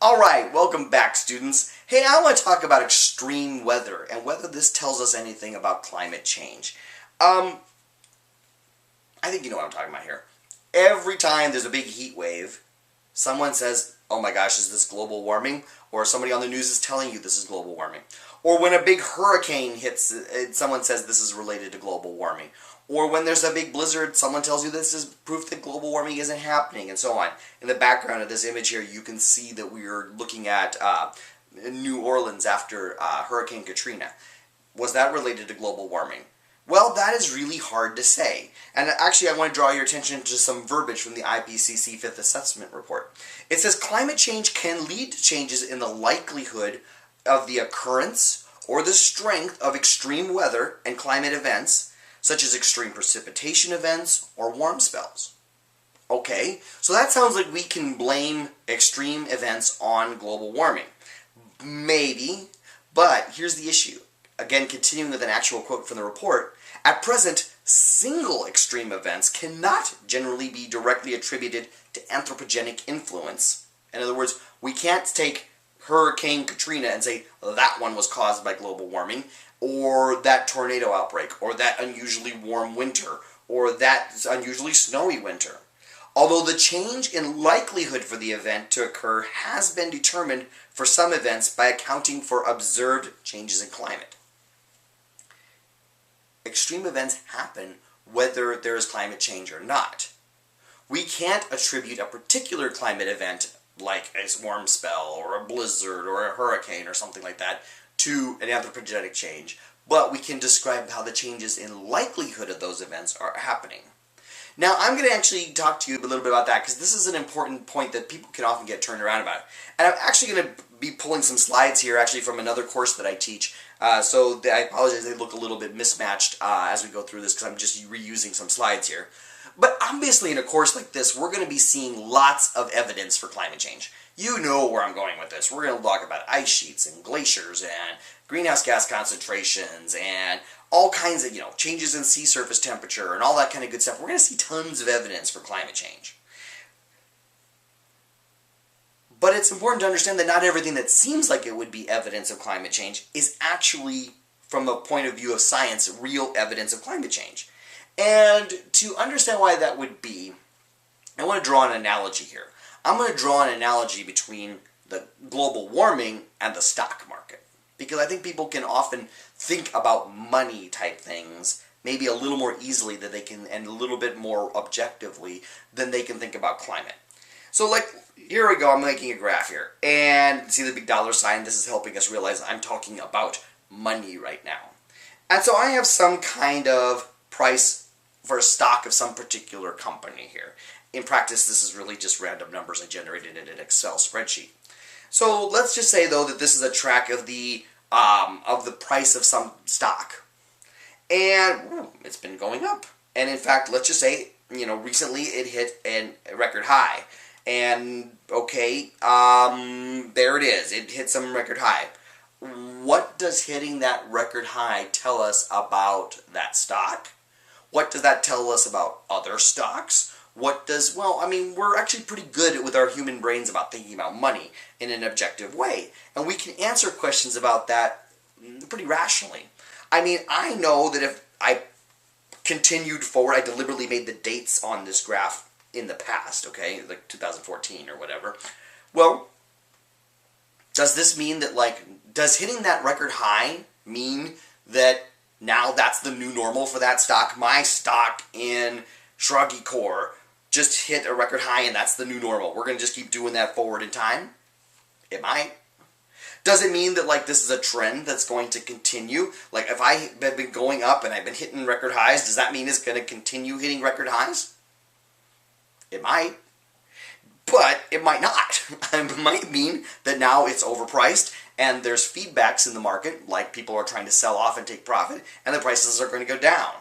Alright, welcome back, students. Hey, I want to talk about extreme weather and whether this tells us anything about climate change. I think you know what I'm talking about here. Every time there's a big heat wave, someone says, oh my gosh, is this global warming? Or somebody on the news is telling you this is global warming. Or when a big hurricane hits, someone says this is related to global warming. Or when there's a big blizzard, someone tells you this is proof that global warming isn't happening, and so on. In the background of this image here, you can see that we are looking at New Orleans after Hurricane Katrina. Was that related to global warming? Well, that is really hard to say. And actually, I want to draw your attention to some verbiage from the IPCC Fifth Assessment Report. It says climate change can lead to changes in the likelihood of the occurrence or the strength of extreme weather and climate events, such as extreme precipitation events or warm spells. Okay, so that sounds like we can blame extreme events on global warming. Maybe, but here's the issue. Again, continuing with an actual quote from the report, at present, single extreme events cannot generally be directly attributed to anthropogenic influence. In other words, we can't take Hurricane Katrina and say that one was caused by global warming, or that tornado outbreak, or that unusually warm winter, or that unusually snowy winter. Although the change in likelihood for the event to occur has been determined for some events by accounting for observed changes in climate. Extreme events happen whether there is climate change or not. We can't attribute a particular climate event, like a warm spell, or a blizzard, or a hurricane, or something like that, to an anthropogenic change, but we can describe how the changes in likelihood of those events are happening. Now, I'm going to actually talk to you a little bit about that, because this is an important point that people can often get turned around about. And I'm actually going to be pulling some slides here, actually from another course that I teach, so I apologize, they look a little bit mismatched as we go through this, because I'm just reusing some slides here. But obviously in a course like this, we're going to be seeing lots of evidence for climate change. You know where I'm going with this. We're going to talk about ice sheets and glaciers and greenhouse gas concentrations and all kinds of, changes in sea surface temperature and all that kind of good stuff. We're going to see tons of evidence for climate change. But it's important to understand that not everything that seems like it would be evidence of climate change is actually, from a point of view of science, real evidence of climate change. And to understand why that would be, I want to draw an analogy here. I'm going to draw an analogy between the global warming and the stock market. Because I think people can often think about money type things maybe a little more easily than they can, and a little bit more objectively than they can think about climate. So like, here we go, I'm making a graph here. And see the big dollar sign? This is helping us realize I'm talking about money right now. And so I have some kind of price for a stock of some particular company here. In practice, this is really just random numbers I generated in an Excel spreadsheet. So let's just say, though, that this is a track of the price of some stock. And it's been going up. And in fact, let's just say, recently it hit a record high. And, okay, there it is. It hit some record high. What does hitting that record high tell us about that stock? What does that tell us about other stocks? We're actually pretty good with our human brains about thinking about money in an objective way. And we can answer questions about that pretty rationally. I know that if I continued forward, I deliberately made the dates on this graph in the past, okay, like 2014 or whatever. Well, does this mean that, does hitting that record high mean that now that's the new normal for that stock? My stock in Shruggy Core just hit a record high and that's the new normal. We're going to just keep doing that forward in time? It might. Does it mean that this is a trend that's going to continue? Like if I have been going up and I've been hitting record highs, does that mean it's going to continue hitting record highs? It might. But it might not. It might mean that now it's overpriced and there's feedbacks in the market, like people are trying to sell off and take profit, and the prices are going to go down.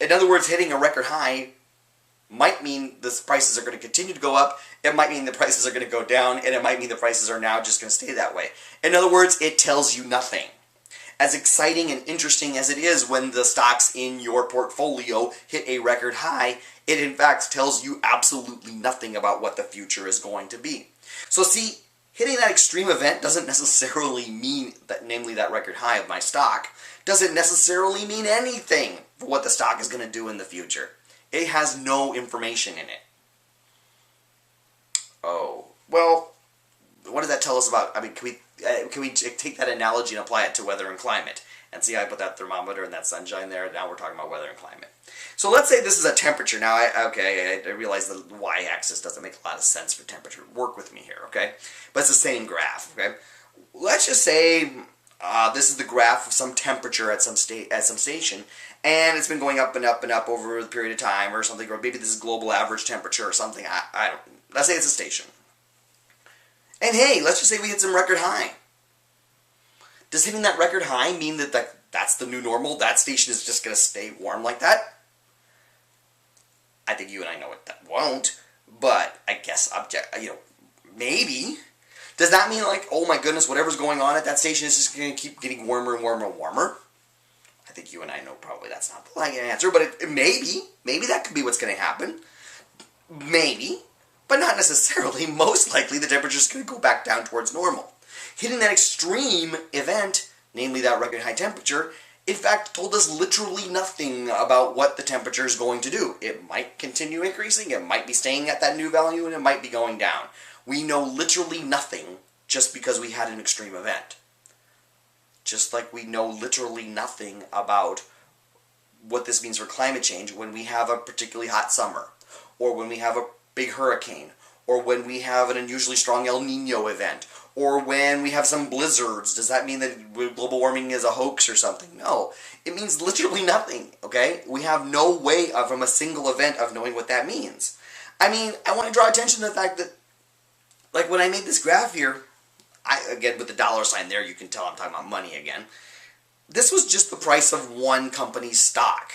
In other words, hitting a record high might mean the prices are going to continue to go up, it might mean the prices are going to go down, and it might mean the prices are now just going to stay that way. In other words, it tells you nothing. As exciting and interesting as it is when the stocks in your portfolio hit a record high, It in fact tells you absolutely nothing about what the future is going to be. So see, hitting that extreme event doesn't necessarily mean that, namely that record high of my stock, doesn't necessarily mean anything for what the stock is going to do in the future. It has no information in it. Oh, well, what does that tell us about, I mean, can we take that analogy and apply it to weather and climate? And see, I put that thermometer and that sunshine there, now we're talking about weather and climate. So let's say this is a temperature. Now, I realize the y-axis doesn't make a lot of sense for temperature. Work with me here, okay? But it's the same graph, okay? Let's just say this is the graph of some temperature at some station, and it's been going up and up and up over the period of time or something, or maybe this is global average temperature or something. I don't, let's say it's a station. And hey, let's just say we hit some record high. Does hitting that record high mean that that's the new normal? That station is just going to stay warm like that? I think you and I know it, that won't, but I guess maybe. Does that mean like, oh my goodness, whatever's going on at that station is just going to keep getting warmer and warmer and warmer? I think you and I know probably that's not the right answer, but maybe that could be what's going to happen. Maybe, but not necessarily. Most likely the temperature is going to go back down towards normal. Hitting that extreme event, namely that record high temperature, in fact told us literally nothing about what the temperature is going to do. It might continue increasing, it might be staying at that new value, and it might be going down. We know literally nothing just because we had an extreme event. Just like we know literally nothing about what this means for climate change when we have a particularly hot summer, or when we have a big hurricane, or when we have an unusually strong El Nino event, or when we have some blizzards. Does that mean that global warming is a hoax or something? No. It means literally nothing, okay? We have no way from a single event of knowing what that means. I mean, I want to draw attention to the fact that, like when I made this graph here, again with the dollar sign there, you can tell I'm talking about money again. This was just the price of one company's stock.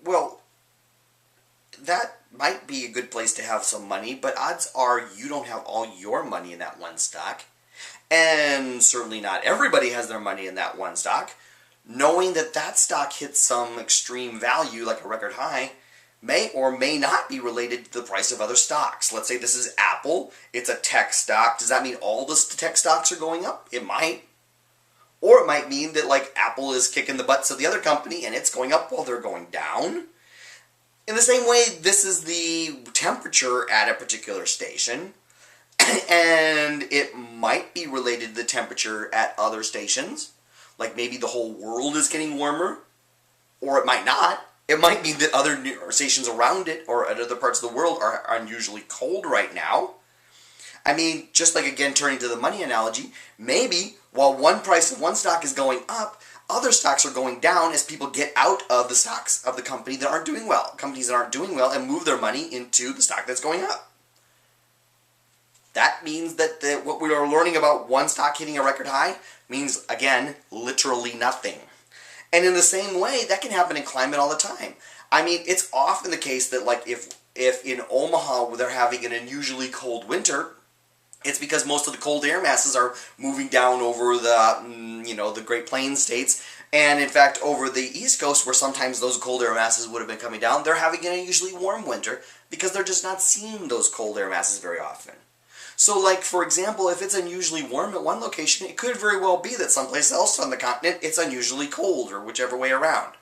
Well, that might be a good place to have some money, but odds are you don't have all your money in that one stock. And certainly not everybody has their money in that one stock. Knowing that that stock hits some extreme value, like a record high, may or may not be related to the price of other stocks. Let's say this is Apple. It's a tech stock. Does that mean all the tech stocks are going up? It might. Or it might mean that like Apple is kicking the butts of the other company and it's going up while they're going down. In the same way, this is the temperature at a particular station, and it might be related to the temperature at other stations. Like maybe the whole world is getting warmer, or it might not. It might mean that other stations around it or at other parts of the world are unusually cold right now. I mean, just like again turning to the money analogy, maybe while one price of one stock is going up, other stocks are going down as people get out of the stocks of the company that aren't doing well. Companies that aren't doing well and move their money into the stock that's going up. That means that what we are learning about one stock hitting a record high means, again, literally nothing. And in the same way, that can happen in climate all the time. I mean, it's often the case that like if in Omaha they're having an unusually cold winter, it's because most of the cold air masses are moving down over the Great Plains states, and in fact over the East Coast, where sometimes those cold air masses would have been coming down, they're having an unusually warm winter because they're just not seeing those cold air masses very often. So, like for example, if it's unusually warm at one location, it could very well be that someplace else on the continent it's unusually cold, or whichever way around.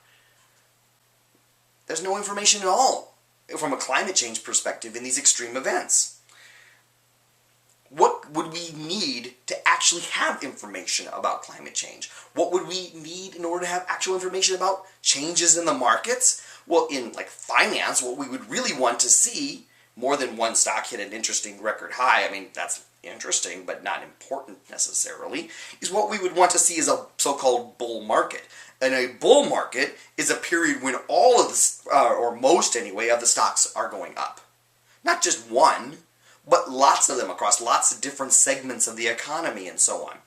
There's no information at all from a climate change perspective in these extreme events. What would we need to actually have information about climate change? What would we need in order to have actual information about changes in the markets? Well, in like finance, what we would really want to see, more than one stock hit an interesting record high, I mean, that's interesting, but not important necessarily, is what we would want to see is a so-called bull market. And a bull market is a period when all of the, or most anyway, of the stocks are going up. Not just one, but lots of them across lots of different segments of the economy and so on.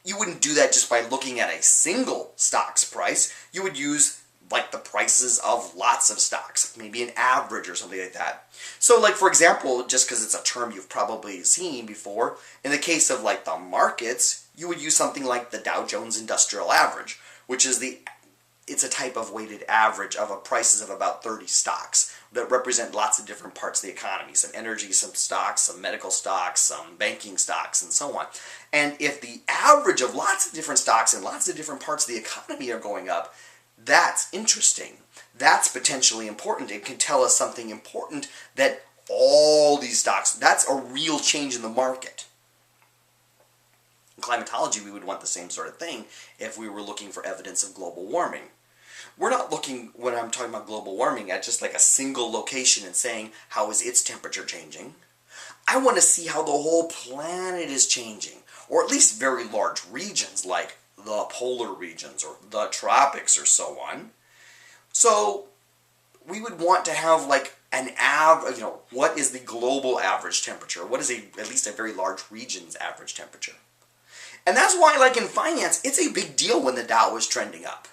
You wouldn't do that just by looking at a single stock's price. You would use like the prices of lots of stocks, maybe an average or something like that. So like for example, just because it's a term you've probably seen before, in the case of like the markets, you would use something like the Dow Jones Industrial Average, which is the it's a type of weighted average of prices of about 30 stocks that represent lots of different parts of the economy. Some energy, some stocks, some medical stocks, some banking stocks, and so on. And if the average of lots of different stocks and lots of different parts of the economy are going up, that's interesting. That's potentially important. It can tell us something important, that all these stocks, that's a real change in the market. In climatology, we would want the same sort of thing if we were looking for evidence of global warming. We're not looking, when I'm talking about global warming, at just like a single location and saying, how is its temperature changing? I want to see how the whole planet is changing, or at least very large regions like the polar regions or the tropics or so on. So we would want to have like an average, what is the global average temperature? What is at least a very large region's average temperature? And that's why, like in finance, it's a big deal when the Dow is trending up.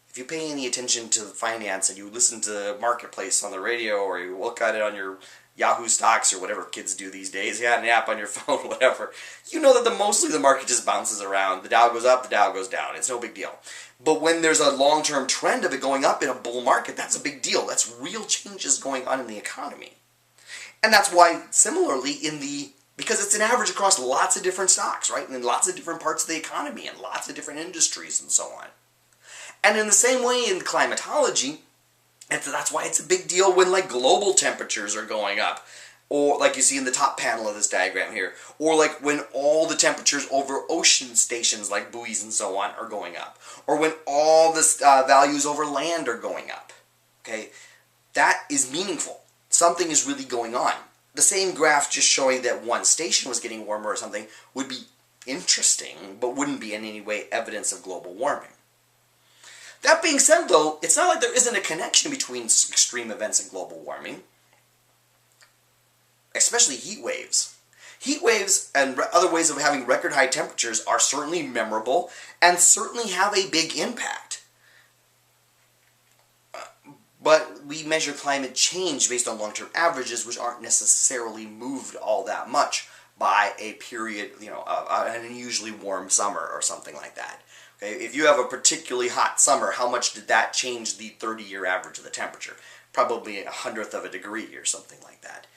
If you pay any attention to finance and you listen to Marketplace on the radio, or you look at it on your Yahoo Stocks or whatever kids do these days, you got an app on your phone, whatever, you know that mostly the market just bounces around. The Dow goes up, the Dow goes down. It's no big deal. But when there's a long-term trend of it going up in a bull market, that's a big deal. That's real changes going on in the economy. And that's why, similarly, because it's an average across lots of different stocks, right? And in lots of different parts of the economy and lots of different industries and so on. And in the same way in climatology, that's why it's a big deal when like global temperatures are going up. Or like you see in the top panel of this diagram here. Or like when all the temperatures over ocean stations like buoys and so on are going up. Or when all the values over land are going up. Okay, that is meaningful. Something is really going on. The same graph just showing that one station was getting warmer or something would be interesting, but wouldn't be in any way evidence of global warming. That being said, though, it's not like there isn't a connection between extreme events and global warming, especially heat waves. Heat waves and other ways of having record high temperatures are certainly memorable and certainly have a big impact. But we measure climate change based on long-term averages, which aren't necessarily moved all that much by a period, an unusually warm summer or something like that. Okay, if you have a particularly hot summer, how much did that change the 30-year average of the temperature? Probably 1/100th of a degree or something like that.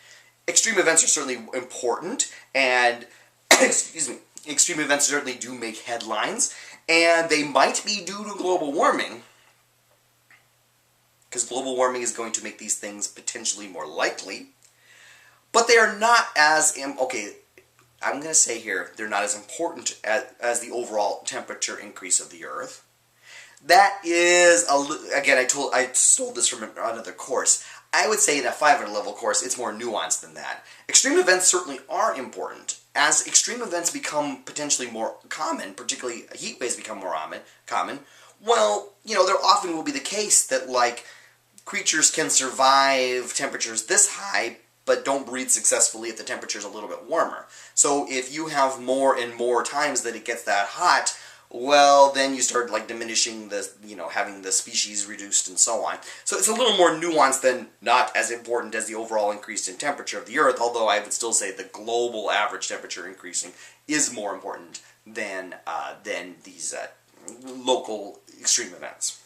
Extreme events are certainly important, and extreme events certainly do make headlines, and they might be due to global warming, because global warming is going to make these things potentially more likely, but they are not as, I'm going to say here, they're not as important as the overall temperature increase of the Earth. That is, again, I stole this from another course. I would say in a 500 level course, it's more nuanced than that. Extreme events certainly are important. As extreme events become potentially more common, particularly heat waves become more common, well, there often will be the case that, like, creatures can survive temperatures this high, but don't breed successfully if the temperature is a little bit warmer. So if you have more and more times that it gets that hot, well, then you start like diminishing the, having the species reduced and so on. So it's a little more nuanced than not as important as the overall increase in temperature of the Earth, although I would still say the global average temperature increasing is more important than these local extreme events.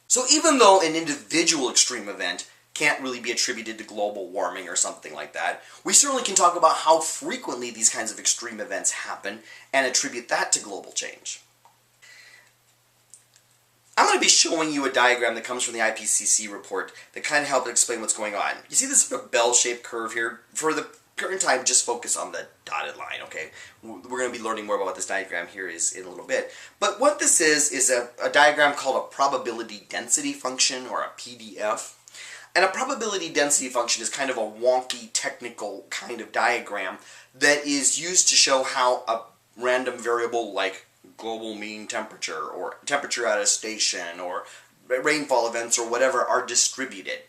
So even though an individual extreme event can't really be attributed to global warming or something like that, we certainly can talk about how frequently these kinds of extreme events happen and attribute that to global change. I'm going to be showing you a diagram that comes from the IPCC report that kind of helps explain what's going on. You see this sort of bell-shaped curve here? For the current time, just focus on the dotted line, okay? We're going to be learning more about what this diagram here is in a little bit. But what this is a diagram called a probability density function, or a PDF. And a probability density function is kind of a wonky, technical kind of diagram that is used to show how a random variable like global mean temperature, or temperature at a station, or rainfall events, or whatever are distributed.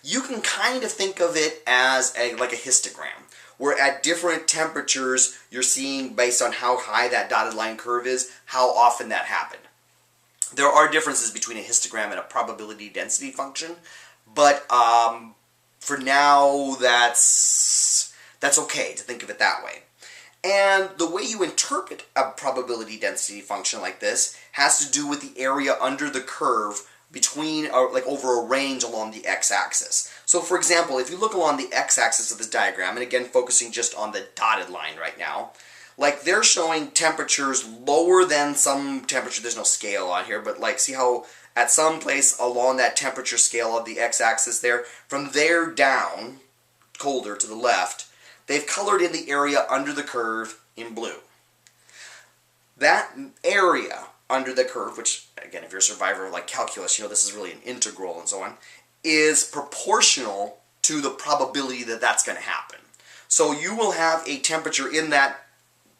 You can kind of think of it as like a histogram, where at different temperatures you're seeing, based on how high that dotted line curve is, how often that happened. There are differences between a histogram and a probability density function, but for now, that's okay to think of it that way. And the way you interpret a probability density function like this has to do with the area under the curve between, like over a range along the x-axis. So for example, if you look along the x-axis of this diagram, and again focusing just on the dotted line right now, like they're showing temperatures lower than some temperature, there's no scale on here, but like see how at some place along that temperature scale of the x-axis there, from there down, colder to the left, they've colored in the area under the curve in blue. That area under the curve, which again, if you're a survivor of like calculus, you know this is really an integral and so on, is proportional to the probability that that's going to happen. So you will have a temperature in that,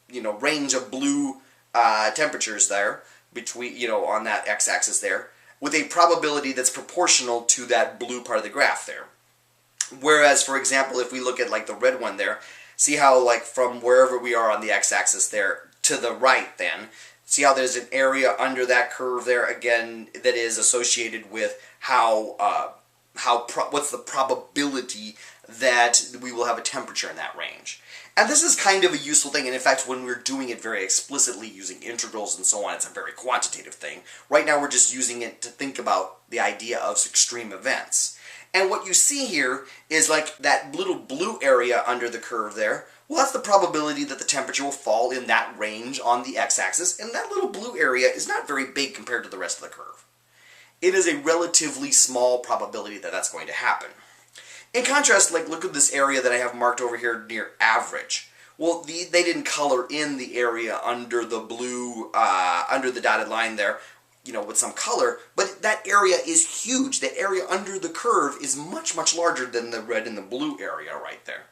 you know, range of blue temperatures there, between, you know, on that x-axis there, with a probability that's proportional to that blue part of the graph there. Whereas, for example, if we look at like the red one there, see how like from wherever we are on the x-axis there to the right then, see how there's an area under that curve there again that is associated with what's the probability that we will have a temperature in that range. And this is kind of a useful thing, and in fact when we're doing it very explicitly using integrals and so on, it's a very quantitative thing. Right now we're just using it to think about the idea of extreme events. And what you see here is like that little blue area under the curve there, well that's the probability that the temperature will fall in that range on the x-axis, and that little blue area is not very big compared to the rest of the curve. It is a relatively small probability that that's going to happen. In contrast, like look at this area that I have marked over here near average. Well, they didn't color in the area under the blue, under the dotted line there, you know, with some color, but that area is huge. The area under the curve is much, much larger than the red and the blue area right there.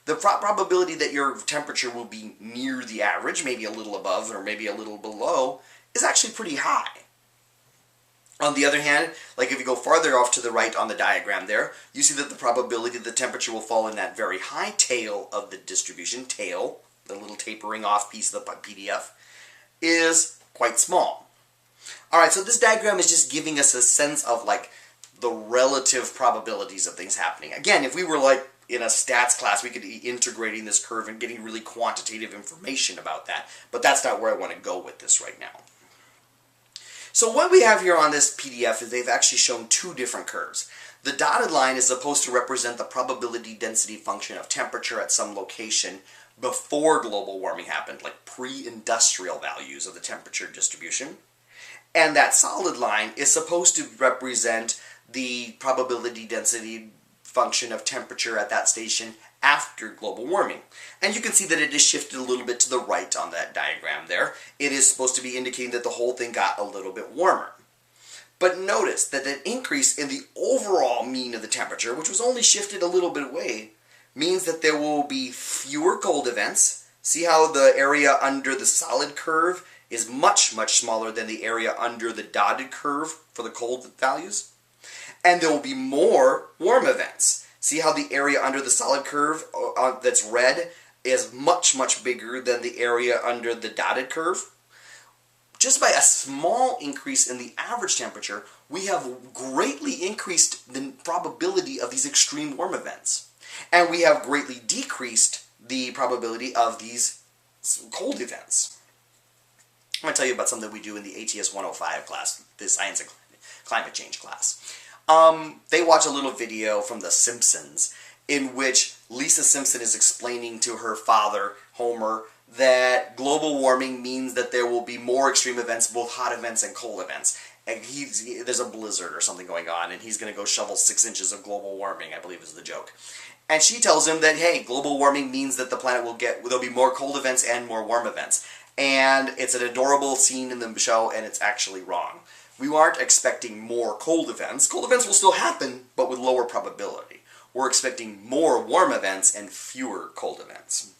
The probability that your temperature will be near the average, maybe a little above or maybe a little below, is actually pretty high. On the other hand, like if you go farther off to the right on the diagram there, you see that the probability that the temperature will fall in that very high tail of the distribution, tail, the little tapering off piece of the PDF, is quite small. Alright, so this diagram is just giving us a sense of like the relative probabilities of things happening. Again, if we were like in a stats class, we could be integrating this curve and getting really quantitative information about that, but that's not where I want to go with this right now. So what we have here on this PDF is they've actually shown two different curves. The dotted line is supposed to represent the probability density function of temperature at some location before global warming happened, like pre-industrial values of the temperature distribution. And that solid line is supposed to represent the probability density function of temperature at that station after global warming. And you can see that it is shifted a little bit to the right on that diagram there. It is supposed to be indicating that the whole thing got a little bit warmer. But notice that an increase in the overall mean of the temperature, which was only shifted a little bit away, means that there will be fewer cold events. See how the area under the solid curve is much, much smaller than the area under the dotted curve for the cold values? And there will be more warm events. See how the area under the solid curve that's red is much, much bigger than the area under the dotted curve? Just by a small increase in the average temperature, we have greatly increased the probability of these extreme warm events. And we have greatly decreased the probability of these cold events. I'm going to tell you about something we do in the ATS105 class, the Science and Climate Change class. They watch a little video from the Simpsons in which Lisa Simpson is explaining to her father, Homer, that global warming means that there will be more extreme events, both hot events and cold events. And there's a blizzard or something going on, and he's going to go shovel 6 inches of global warming, I believe is the joke. And she tells him that, hey, global warming means that the planet there'll be more cold events and more warm events. And it's an adorable scene in the show, and it's actually wrong. We aren't expecting more cold events. Cold events will still happen, but with lower probability. We're expecting more warm events and fewer cold events.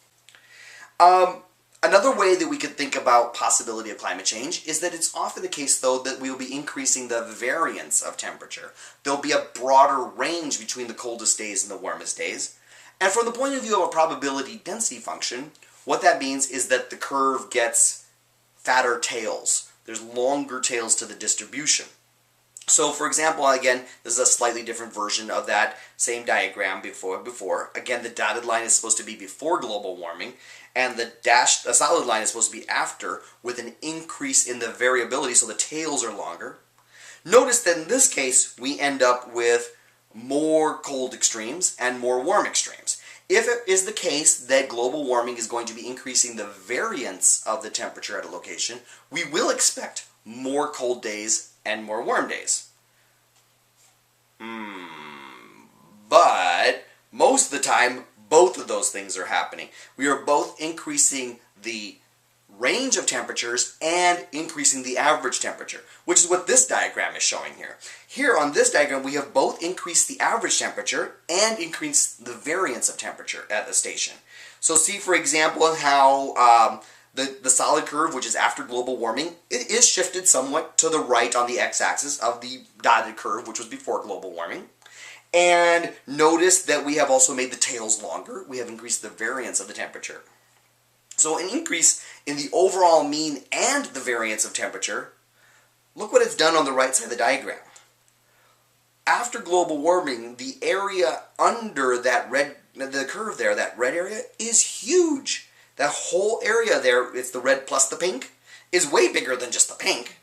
Another way that we could think about possibility of climate change is that it's often the case, though, that we will be increasing the variance of temperature. There'll be a broader range between the coldest days and the warmest days. And from the point of view of a probability density function, what that means is that the curve gets fatter tails. There's longer tails to the distribution. So, for example, again, this is a slightly different version of that same diagram before. Again, the dotted line is supposed to be before global warming, and the solid line is supposed to be after, with an increase in the variability, so the tails are longer. Notice that in this case, we end up with more cold extremes and more warm extremes. If it is the case that global warming is going to be increasing the variance of the temperature at a location, we will expect more cold days and more warm days. But most of the time, both of those things are happening. We are both increasing the range of temperatures and increasing the average temperature, which is what this diagram is showing here. Here on this diagram, we have both increased the average temperature and increased the variance of temperature at the station. So see, for example, how the solid curve, which is after global warming, it is shifted somewhat to the right on the x-axis of the dotted curve, which was before global warming. And notice that we have also made the tails longer. We have increased the variance of the temperature. So an increase in the overall mean and the variance of temperature. Look what it's done on the right side of the diagram. After global warming, the area under that the curve there, that red area, is huge. That whole area there, it's the red plus the pink, is way bigger than just the pink.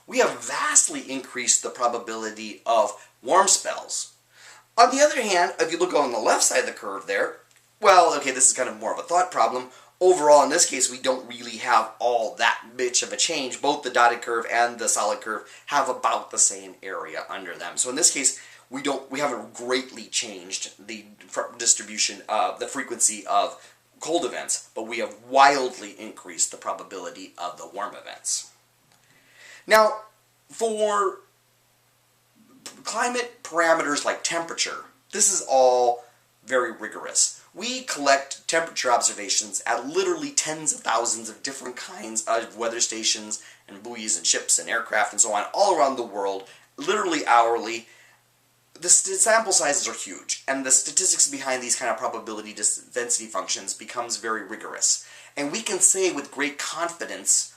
We have vastly increased the probability of warm spells. On the other hand, if you look on the left side of the curve there, well, okay, this is kind of more of a thought problem. Overall, in this case, we don't really have all that much of a change. Both the dotted curve and the solid curve have about the same area under them. So in this case, we haven't greatly changed the distribution of the frequency of cold events, but we have wildly increased the probability of the warm events. Now, for climate parameters like temperature, this is all very rigorous. We collect temperature observations at literally tens of thousands of different kinds of weather stations and buoys and ships and aircraft and so on all around the world, literally hourly. The sample sizes are huge, and the statistics behind these kind of probability density functions becomes very rigorous. And we can say with great confidence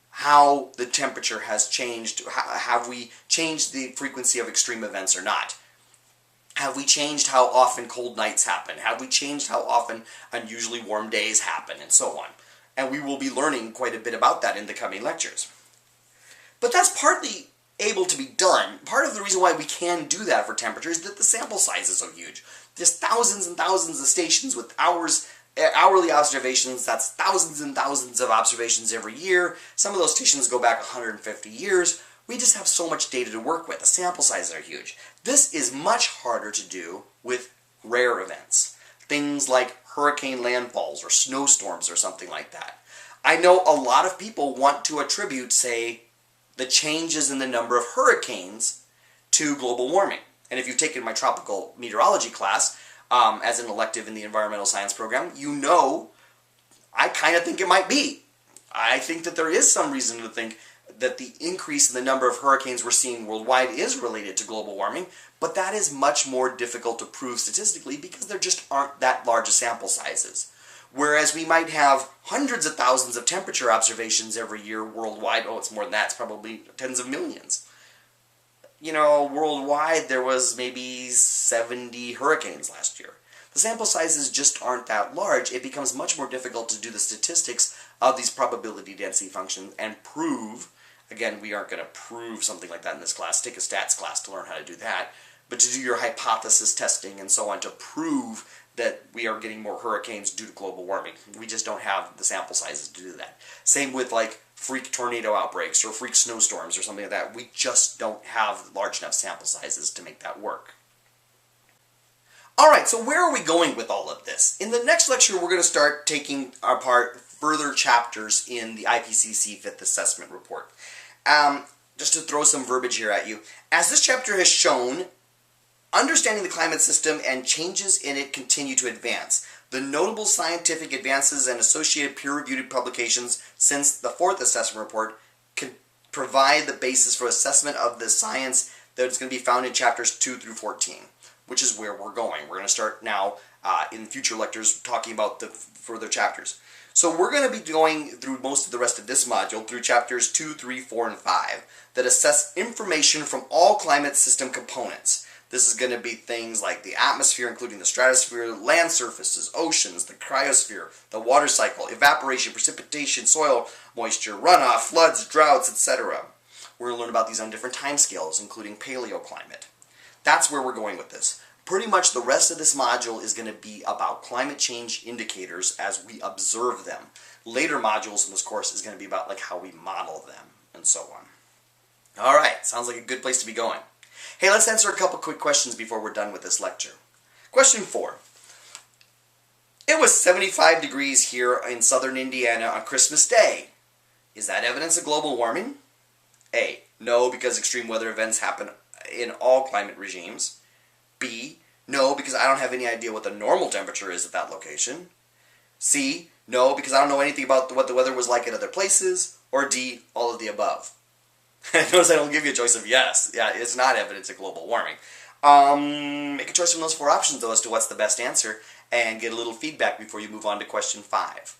how the temperature has changed. Have we changed the frequency of extreme events or not? Have we changed how often cold nights happen? Have we changed how often unusually warm days happen, and so on? And we will be learning quite a bit about that in the coming lectures. But that's partly able to be done. Part of the reason why we can do that for temperature is that the sample size is so huge. There's thousands and thousands of stations with hourly observations. That's thousands and thousands of observations every year. Some of those stations go back 150 years. We just have so much data to work with. The sample sizes are huge. This is much harder to do with rare events. Things like hurricane landfalls or snowstorms or something like that. I know a lot of people want to attribute, say, the changes in the number of hurricanes to global warming. And if you've taken my tropical meteorology class as an elective in the environmental science program, you know I kind of think it might be. I think that there is some reason to think that the increase in the number of hurricanes we're seeing worldwide is related to global warming, but that is much more difficult to prove statistically because there just aren't that large sample sizes. Whereas we might have hundreds of thousands of temperature observations every year worldwide. Oh, it's more than that. It's probably tens of millions. You know, worldwide there was maybe 70 hurricanes last year. The sample sizes just aren't that large. It becomes much more difficult to do the statistics of these probability density functions and prove. Again, we aren't going to prove something like that in this class. Take a stats class to learn how to do that. But to do your hypothesis testing and so on to prove that we are getting more hurricanes due to global warming. We just don't have the sample sizes to do that. Same with like freak tornado outbreaks or freak snowstorms or something like that. We just don't have large enough sample sizes to make that work. Alright, so where are we going with all of this? In the next lecture, we're going to start taking apart further chapters in the IPCC 5th Assessment Report. Just to throw some verbiage here at you. As this chapter has shown, understanding the climate system and changes in it continue to advance. The notable scientific advances and associated peer-reviewed publications since the 4th Assessment Report can provide the basis for assessment of the science that's going to be found in chapters 2 through 14, which is where we're going. We're going to start now in future lectures talking about the further chapters. So we're going to be going through most of the rest of this module through chapters 2, 3, 4, and 5 that assess information from all climate system components. This is going to be things like the atmosphere, including the stratosphere, land surfaces, oceans, the cryosphere, the water cycle, evaporation, precipitation, soil moisture, runoff, floods, droughts, etc. We're going to learn about these on different timescales, including paleoclimate. That's where we're going with this. Pretty much the rest of this module is going to be about climate change indicators as we observe them. Later modules in this course is going to be about like how we model them and so on. Alright, sounds like a good place to be going. Hey, let's answer a couple quick questions before we're done with this lecture. Question 4. It was 75 degrees here in southern Indiana on Christmas Day. Is that evidence of global warming? A. No, because extreme weather events happen in all climate regimes. B. No, because I don't have any idea what the normal temperature is at that location. C. No, because I don't know anything about what the weather was like at other places. Or D. All of the above. Notice I don't give you a choice of yes. Yeah, it's not evidence of global warming. Make a choice from those 4 options though as to what's the best answer and get a little feedback before you move on to question 5.